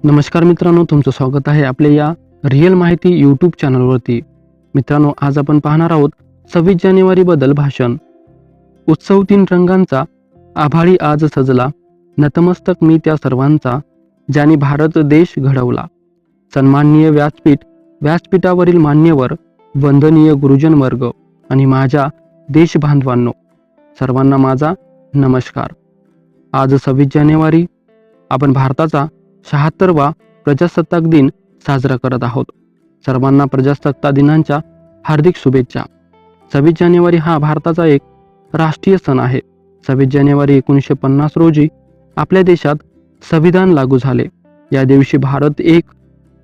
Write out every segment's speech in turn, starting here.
नमस्कार मित्रांनो, तुमचं स्वागत आहे आपल्या या रिअल माहिती यूट्यूब चॅनलवरती. मित्रांनो, आज आपण पाहणार आहोत 26 जानेवारी बद्दल भाषण. उत्सव 3 रंगांचा, आभाळी आज सजला, नतमस्तक मी त्या सर्वांचा, ज्यांनी भारत देश घडवला. सन्माननीय व्यासपीठ, व्यासपीठावरील मान्यवर, वंदनीय गुरुजन वर्ग आणि माझ्या देश बांधवांनो, सर्वांना माझा नमस्कार. आज 26 जानेवारी आपण भारताचा 76वा प्रजासत्ताक दिन साजरा करत आहोत. सर्वांना प्रजासत्ताक दिनाच्या हार्दिक शुभेच्छा. 26 जानेवारी हा भारताचा एक राष्ट्रीय सण आहे. 26 जानेवारी 1950 रोजी आपल्या देशात संविधान लागू झाले. या दिवशी भारत एक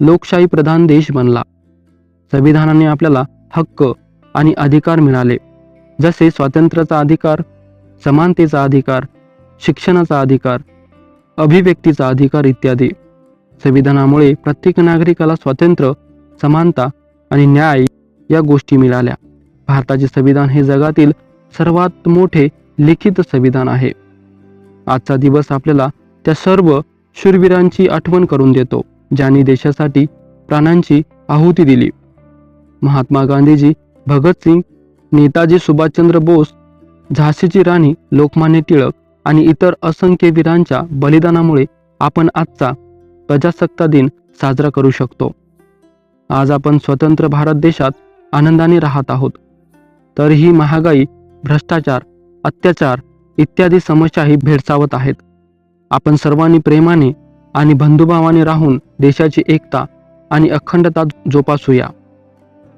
लोकशाही प्रधान देश बनला. संविधानाने आपल्याला हक्क आणि अधिकार मिळाले, जसे स्वातंत्र्याचा अधिकार, समानतेचा अधिकार, शिक्षणाचा अधिकार, अभिव्यक्तीचा अधिकार इत्यादी. संविधानामुळे प्रत्येक नागरिकाला स्वातंत्र्य, समानता आणि न्याय या गोष्टी मिळाल्या. भारताचे संविधान हे जगातील सर्वात मोठे लिखित संविधान आहे. आजचा दिवस आपल्याला त्या सर्व शूरवीरांची आठवण करून देतो, ज्यांनी देशासाठी प्राणांची आहुती दिली. महात्मा गांधीजी, भगतसिंग, नेताजी सुभाषचंद्र बोस, झाशीची राणी लोकमान्य टिळक आणि इतर असंख्य वीरांच्या बलिदानामुळे आपण आजचा प्रजासत्ताक दिन साजरा करू शकतो. आज आपण स्वतंत्र भारत देशात आनंदाने राहत आहोत. तरीही महागाई, भ्रष्टाचार, अत्याचार इत्यादी समस्याही भेडसावत आहेत. आपण सर्वांनी प्रेमाने आणि बंधुभावाने राहून देशाची एकता आणि अखंडता जोपासूया.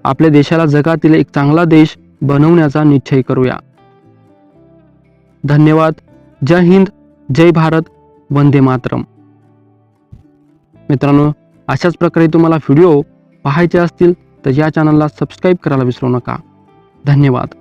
आपल्या देशाला जगातील एक चांगला देश बनवण्याचा निश्चय करूया. धन्यवाद. जय हिंद, जय भारत, वंदे मातरम. मित्रांनो, अशाच प्रकारे तुम्हाला व्हिडिओ पाहायचे असतील तर या चॅनलला सबस्क्राईब करायला विसरू नका. धन्यवाद.